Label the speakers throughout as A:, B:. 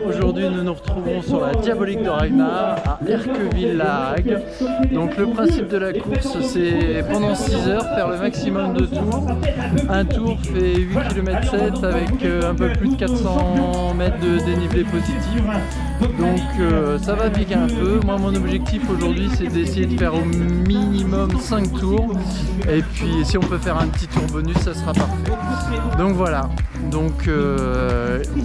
A: Aujourd'hui nous nous retrouvons sur la Diabolique de Ragnar à Erqueville-la-Hague. Donc le principe de la course, c'est pendant 6 heures faire le maximum de tours. Un tour fait 8 km 7 avec un peu plus de 400 mètres de dénivelé positif. Donc ça va piquer un peu. Moi mon objectif aujourd'hui c'est d'essayer de faire au minimum 5 tours. Et puis si on peut faire un petit tour bonus, ça sera parfait. Donc voilà. Donc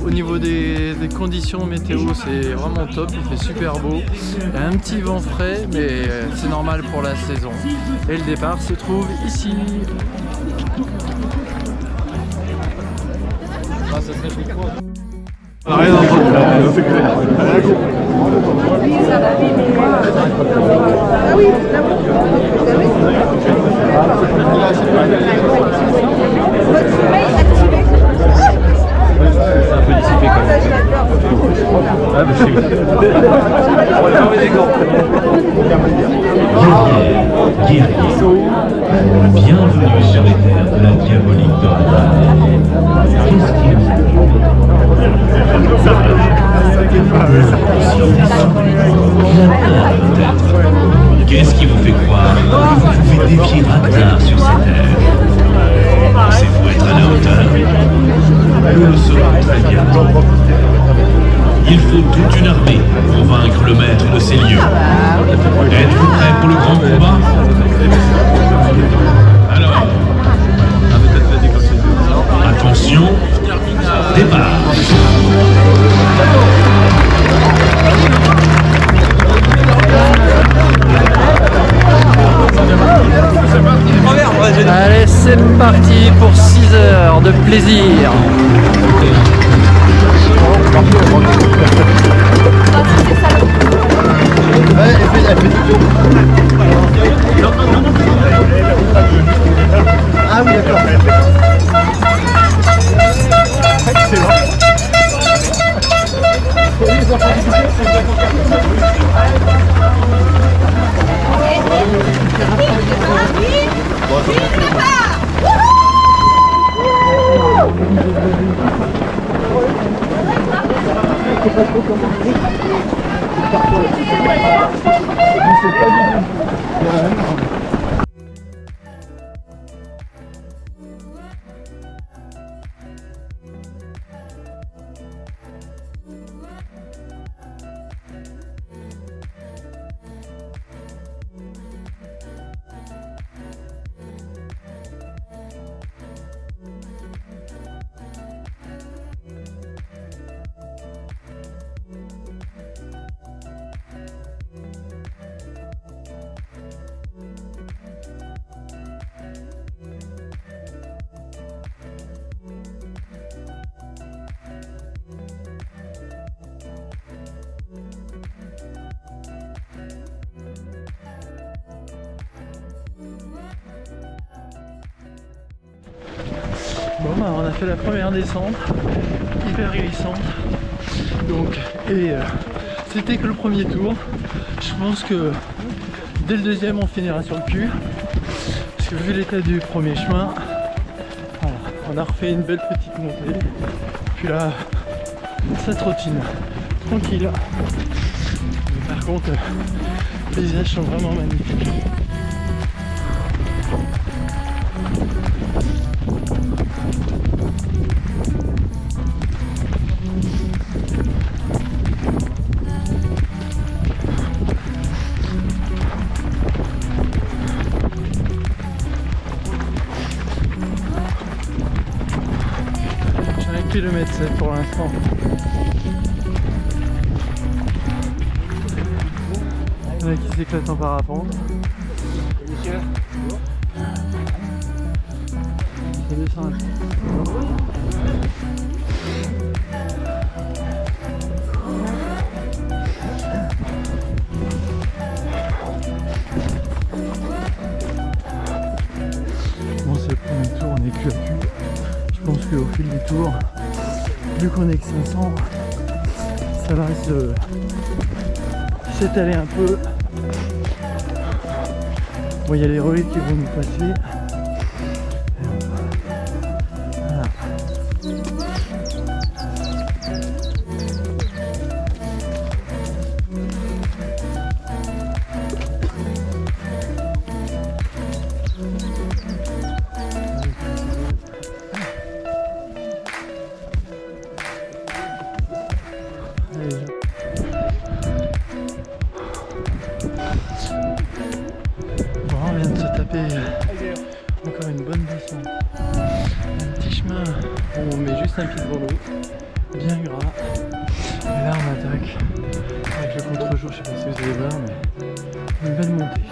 A: au niveau des conditions météo, c'est vraiment top, il fait super beau. Il y a un petit vent frais, mais c'est normal pour la saison. Et le départ se trouve ici. Ah, ça serait fait quoi ?
B: Rien entendu.
C: Ah oui, votre sommeil activé.
B: C'est un peu dissipé quand même. Ah bah c'est on va fermer des gants.
D: Bienvenue sur les terres de la Diabolique de Ragnar. Qu'est-ce qu'il Qu'est-ce qui vous fait croire que vous pouvez défier Ragnar sur ces terres? Pensez-vous être à la hauteur? Nous le saurons très bientôt. Il faut toute une armée pour vaincre le maître de ces lieux. Êtes-vous prêts pour le grand combat? Alors, attention, départ.
A: Allez, c'est parti pour 6 heures de plaisir.
B: Ah oui, d'accord.
A: Bon bah on a fait la première descente, hyper glissante. Donc c'était que le premier tour. Je pense que dès le deuxième on finira sur le cul. Parce que vu l'état du premier chemin, voilà, on a refait une belle petite montée. Puis là, ça trottine tranquille. Mais par contre, les paysages sont vraiment magnifiques. Kilomètre 7 pour l'instant. Il y en a qui s'éclatent en parapente. Ça descend un peu. Bon, c'est le premier tour, on est cul à cul. Je pense qu'au fil des tours, vu qu'on est que 500, ça va s'étaler un peu. Bon, il y a les relais qui vont nous passer. Voilà. une bonne descente. Un petit chemin où on met juste un pied devant l'autre, bien gras. Et là on attaque avec le contre-jour, je sais pas si vous allez voir, mais une belle montée.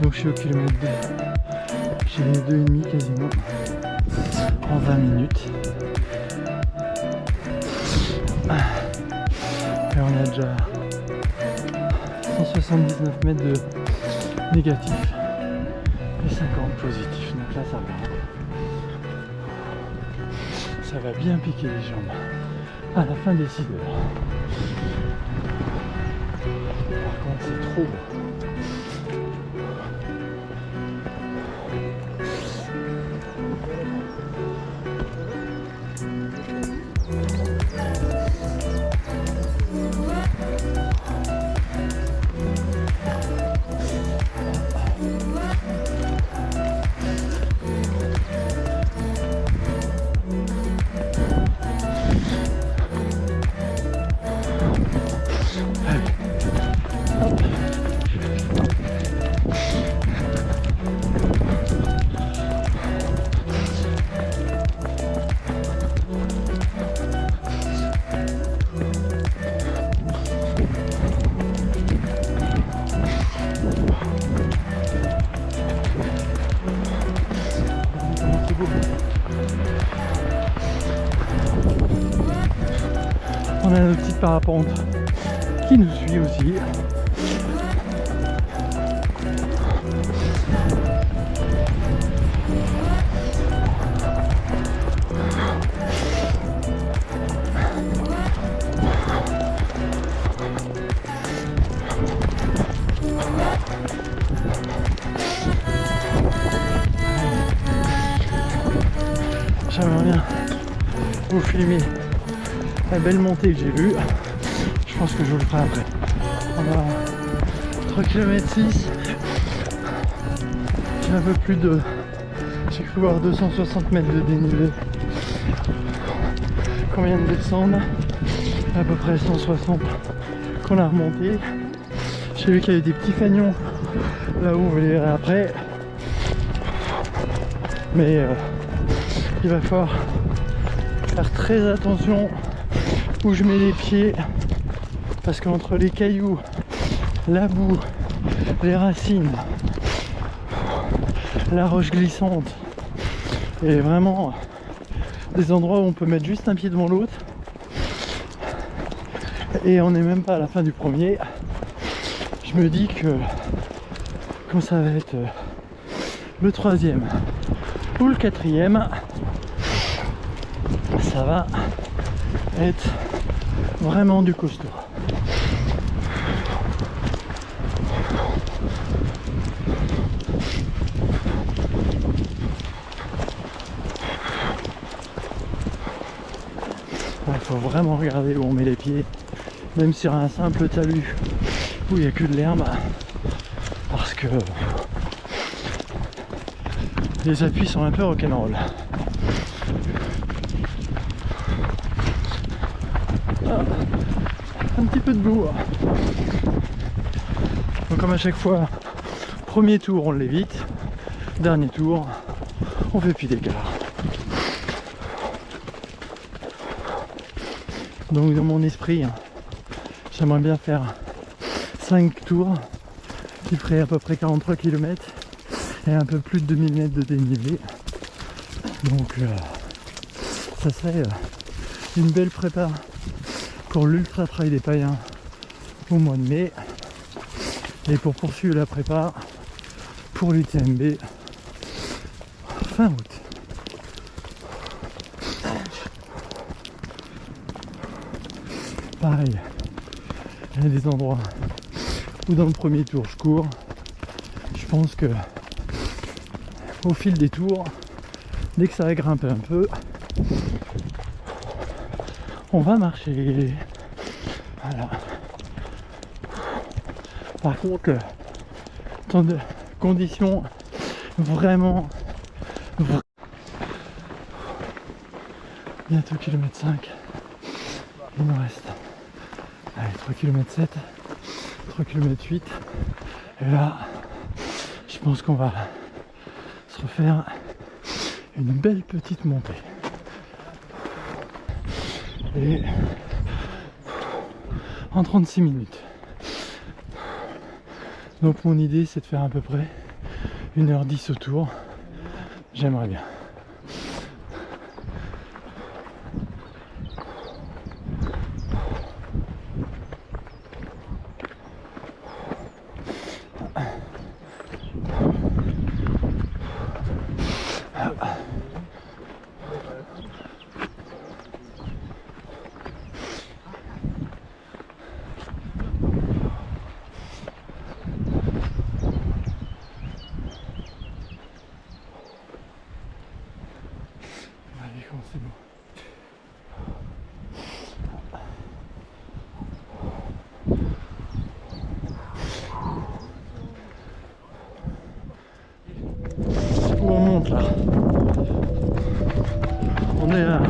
A: Donc je suis au kilomètre 2. J'ai les 2,5 quasiment en 20 minutes. Et on a déjà 179 mètres de négatif et 50 positifs. Donc là ça va bien piquer les jambes à la fin des 6 heures. Par contre c'est trop beau. On a notre petite parapente qui nous suit aussi. J'aimerais bien vous filmer la belle montée que j'ai vue. Je pense que je vous le ferai après. On va 3 km 6. J'ai un peu plus de... J'ai cru voir 260 mètres de dénivelé. Qu'on vient de descendre. À peu près 160 qu'on a remonté. J'ai vu qu'il y avait des petits fanions là où vous verrez après. Mais il va falloir faire très attention où je mets les pieds, parce qu'entre les cailloux, la boue, les racines, la roche glissante, et vraiment des endroits où on peut mettre juste un pied devant l'autre, et on n'est même pas à la fin du premier. Je me dis que quand ça va être le troisième ou le quatrième, ça va être vraiment du costaud. Il faut vraiment regarder où on met les pieds, même sur un simple talus où il n'y a que de l'herbe, parce que les appuis sont un peu rock'n'roll. Un petit peu de boue. Donc comme à chaque fois, premier tour on l'évite, dernier tour on fait plus d'écart. Donc dans mon esprit, j'aimerais bien faire 5 tours qui feraient à peu près 43 km et un peu plus de 2000 mètres de dénivelé. Donc ça serait une belle prépa pour l'Ultra Trail des Païens au mois de mai, et pour poursuivre la prépa pour l'UTMB fin août. Pareil, il y a des endroits où dans le premier tour je cours. Je pense que au fil des tours, dès que ça va grimper un peu, on va marcher. Voilà. Par contre, tant de conditions vraiment bientôt km 5. Il nous reste 3 km 7, 3 km 8. Et là, je pense qu'on va se refaire une belle petite montée. Et en 36 minutes. Donc mon idée c'est de faire à peu près 1h10 autour. J'aimerais bien. C'est bon. Où on monte là? On est à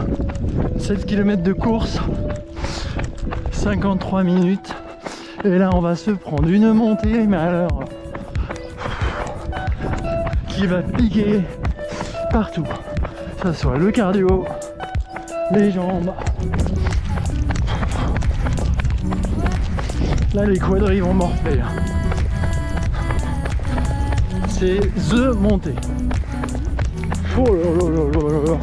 A: 7 km de course, 53 minutes. Et là on va se prendre une montée, mais alors qui va piquer partout. Que ce soit le cardio, les jambes. Là les quadris vont morfler. C'est THE montée. Oh là là là là là.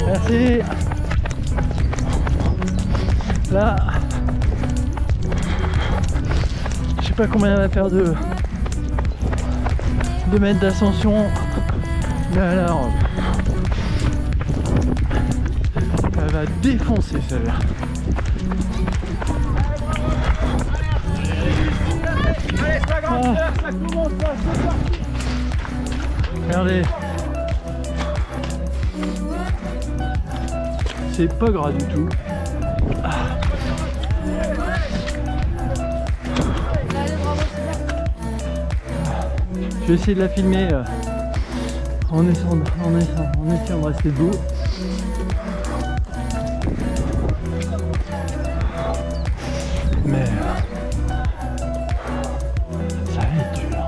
A: Merci. Là, je sais pas combien elle va faire de mètres d'ascension, mais alors elle va défoncer celle-là. Regardez, c'est pas gras du tout. Je vais essayer de la filmer en essayant de rester debout. Mais ça va être dur.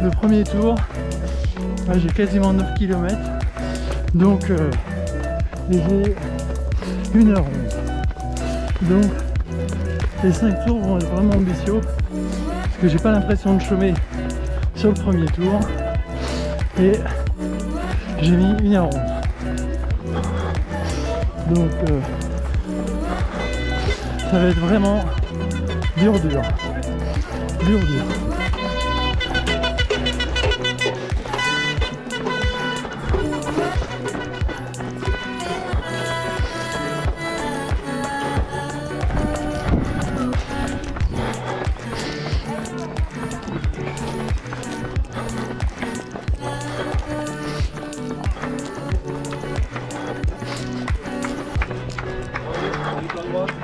A: Le premier tour, j'ai quasiment 9 km, donc j'ai 1h11. Donc les 5 tours vont être vraiment ambitieux parce que j'ai pas l'impression de chômer sur le premier tour et j'ai mis 1h11. Donc ça va être vraiment dur.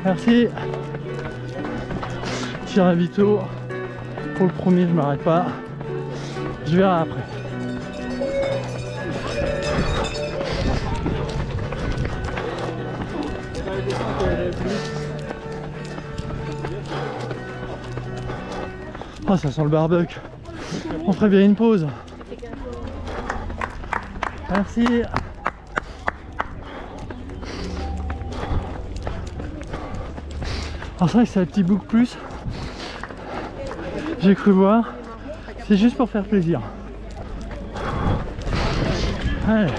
A: Merci. Tir à Vito. Pour le premier, je m'arrête pas. Je verrai après. Oh, ça sent le barbecue. On ferait bien une pause. Merci. Alors c'est vrai que c'est un petit bouc plus. J'ai cru voir. C'est juste pour faire plaisir. Allez.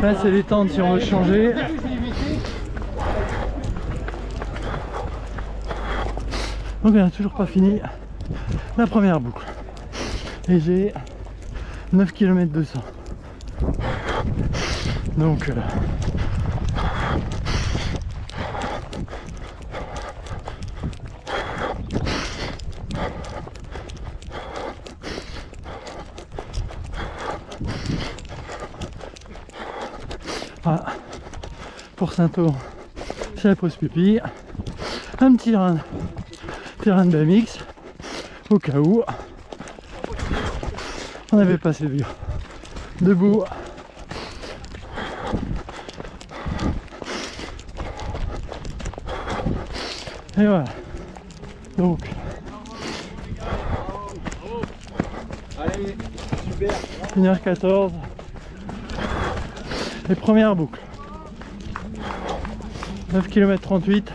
A: Là c'est les tentes si on veut changer. Donc on n'a toujours pas fini la première boucle. Et j'ai 9 km 200. Donc voilà. Pour Saint-Ouen, c'est la pause pipi. Un petit terrain de BMX au cas où on avait passé debout. Et voilà. Donc 1h14. Les premières boucles. 9 km 38.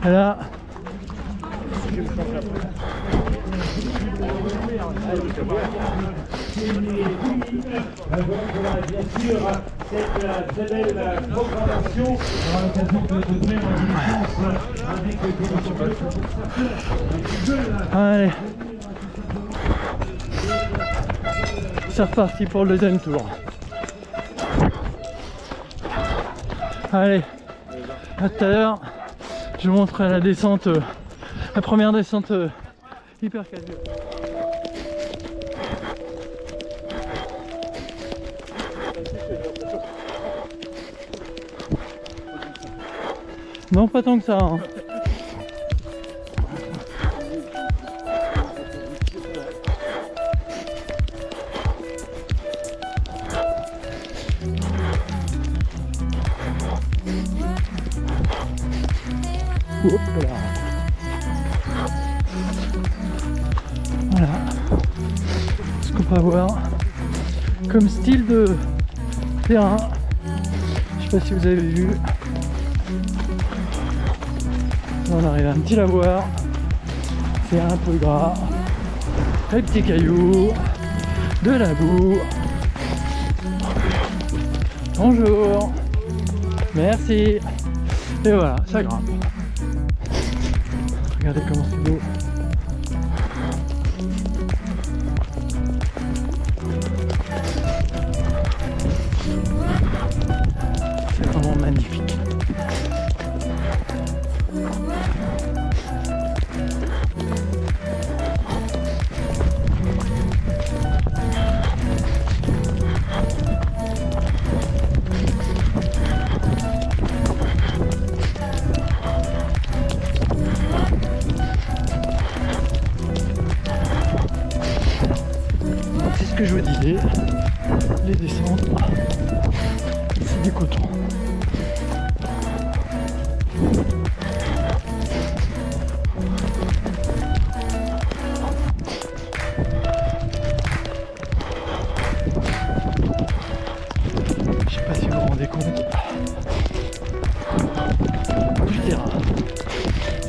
A: Et là,
E: bien sûr, cette très belle programmation aura l'occasion de donner avec
A: allez, c'est reparti pour le deuxième tour. Allez, à tout à l'heure, je vous montrerai la descente, la première descente hyper casual. Non, pas tant que ça. Hein. Hop là. Voilà ce qu'on peut avoir comme style de terrain. Je sais pas si vous avez vu. On arrive à un petit lavoir. C'est un peu gras. Des petits cailloux. De la boue. Bonjour. Merci. Et voilà, ça grimpe. Regardez comment c'est beau. C'est vraiment magnifique. Que je vous disais, les descentes, c'est du coton. Je sais pas si vous vous rendez compte du terrain,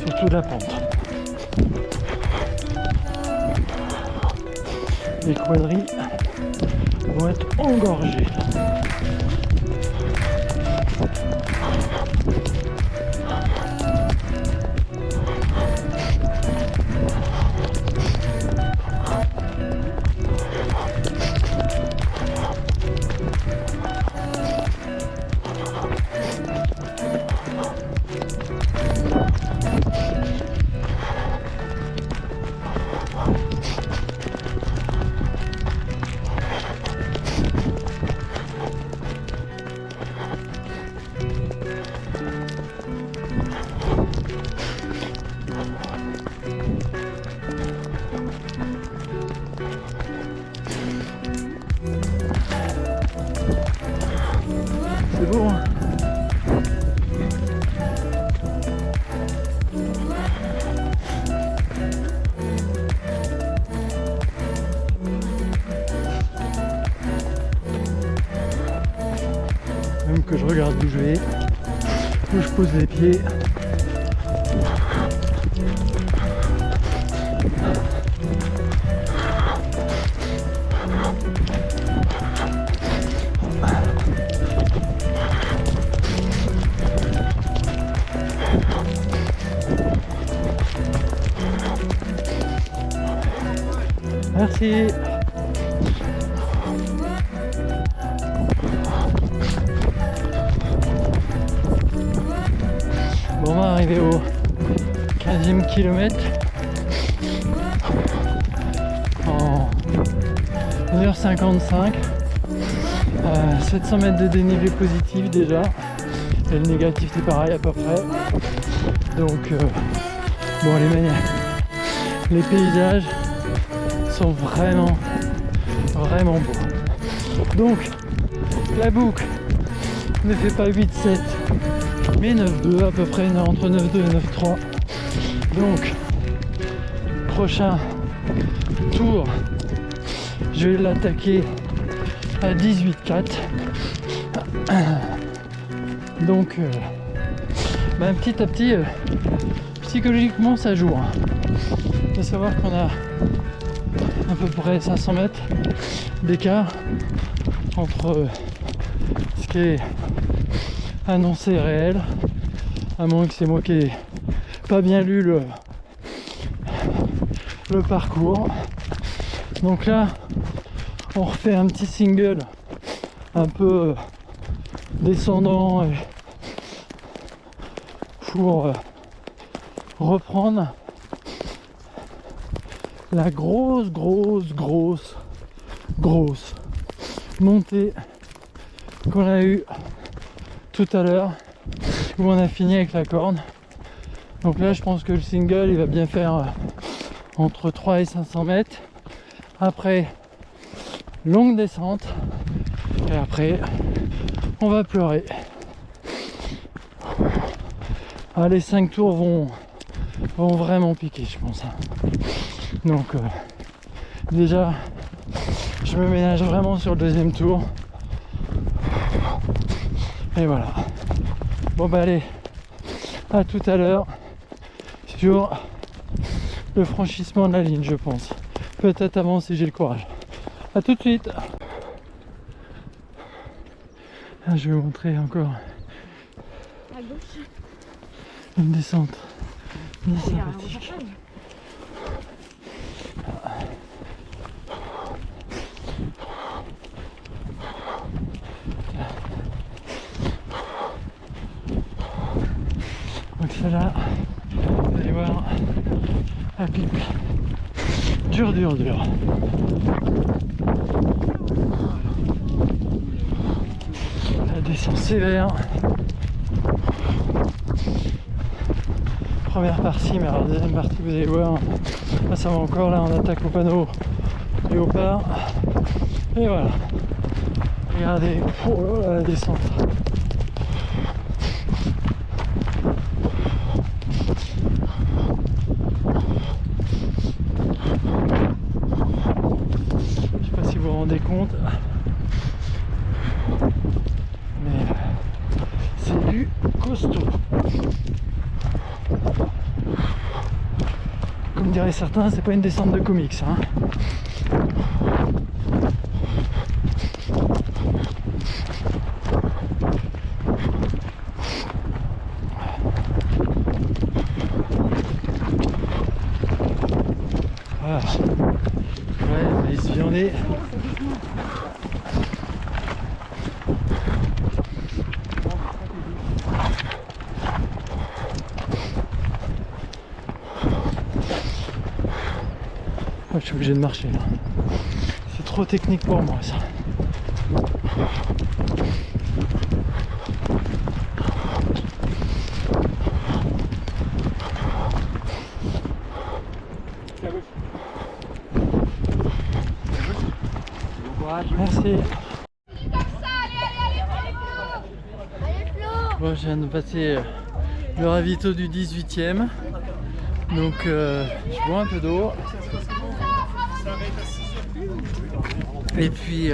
A: surtout de la pente. Les quadrilles vont être engorgés. même que je regarde d'où je vais, où je pose les pieds. Merci. Bon, on va arriver au 15e kilomètre en 1h55. 700 mètres de dénivelé positif déjà. Et le négatif c'est pareil à peu près. Donc bon, les paysages sont vraiment beaux. Donc la boucle ne fait pas 8-7 mais 9-2 à peu près, entre 9-2 et 9-3. Donc prochain tour je vais l'attaquer à 18-4. Donc petit à petit psychologiquement ça joue, hein. Il faut savoir qu'on a à peu près 500 mètres d'écart entre ce qui est annoncé et réel, à moins que c'est moi qui ai pas bien lu le parcours. Donc là on refait un petit single un peu descendant et pour reprendre la grosse montée qu'on a eue tout à l'heure où on a fini avec la corne. Donc là je pense que le single il va bien faire entre 3 et 500 mètres. Après longue descente et après on va pleurer. Les 5 tours vont vraiment piquer je pense. Donc déjà je me ménage vraiment sur le deuxième tour. Et voilà. Bon allez, à tout à l'heure sur le franchissement de la ligne je pense. Peut-être avant si j'ai le courage. A tout de suite. Je vais vous montrer encore
C: À gauche.
A: une descente bien sympathique. Donc celle-là, vous allez voir, elle pique dur. La descente sévère. Première partie, mais alors la deuxième partie vous allez voir, là ça va encore, là on attaque au panneau léopard. Et voilà. Regardez, oh là, la descente. Je sais pas si vous vous rendez compte, mais c'est du costaud. Comme diraient certains, c'est pas une descente de comics, hein. Voilà. Ouais, on va se viander. Je suis obligé de marcher là. C'est trop technique pour moi ça. Merci. Bon, je viens de passer le ravito du 18e. Donc je bois un peu d'eau. Et puis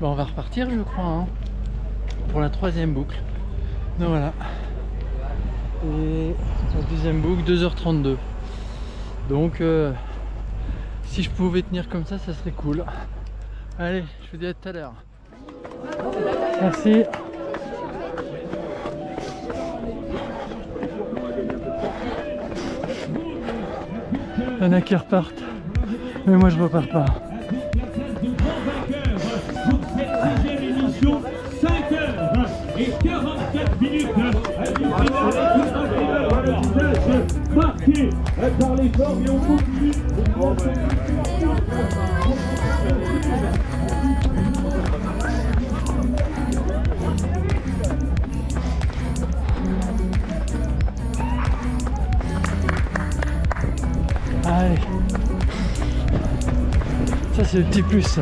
A: on va repartir je crois, hein. pour la troisième boucle. Donc voilà. Et la deuxième boucle 2h32. Donc si je pouvais tenir comme ça serait cool. Allez, je vous dis à tout à l'heure. Merci. Il y en a qui repartent, mais moi je repars pas.
E: Pour cette 6e émission, 5h44 minutes. Le visage marqué par l'effort et on continue.
A: Allez, ça c'est le petit plus ça.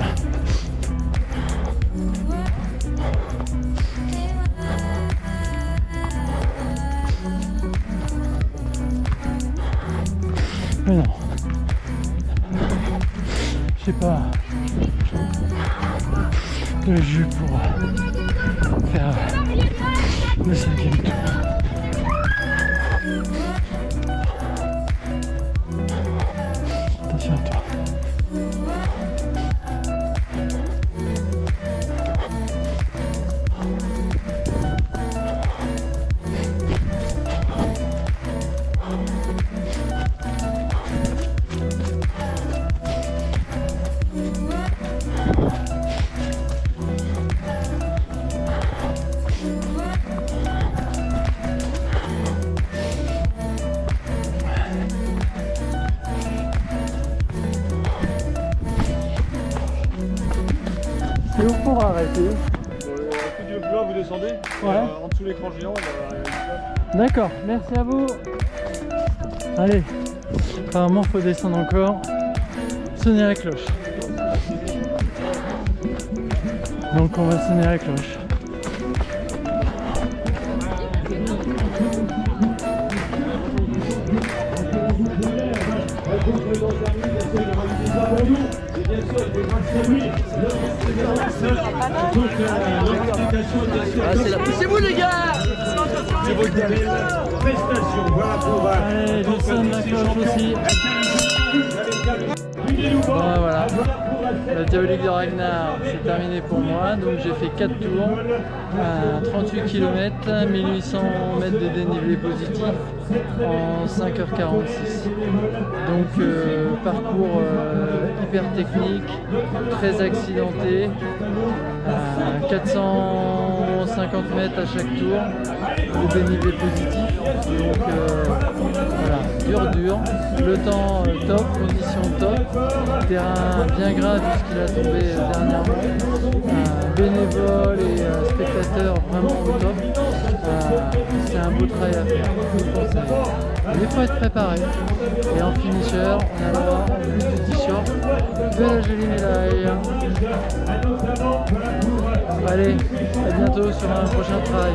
A: Mais non, je sais pas le jus pour faire le 5e tour. Attention à toi. C'est où pour arrêter?
B: Tout du plus loin, vous descendez.
A: Ouais.
B: En dessous l'écran géant,
A: D'accord, merci à vous. Allez, apparemment faut descendre encore, sonner la cloche. Donc on va sonner la cloche.
E: Poussez-vous les gars. C'est votre prestation. Voilà pour
A: Allez, je sonne la cloche aussi. Bon, voilà, la Diabolique de Ragnar c'est terminé pour moi, donc j'ai fait 4 tours, 38 km, 1800 mètres de dénivelé positif en 5h46. Donc parcours hyper technique, très accidenté, 450 mètres à chaque tour de dénivelé positif, donc voilà, dur, le temps top, conditions top, terrain bien gras puisqu'il a tombé dernièrement, bénévoles et spectateurs vraiment au top, c'est un beau travail à faire, je conseille. Mais il faut être préparé, et en finisher on a le droit en plus du t-shirt de la jolie médaille. Allez, à bientôt sur un prochain travail.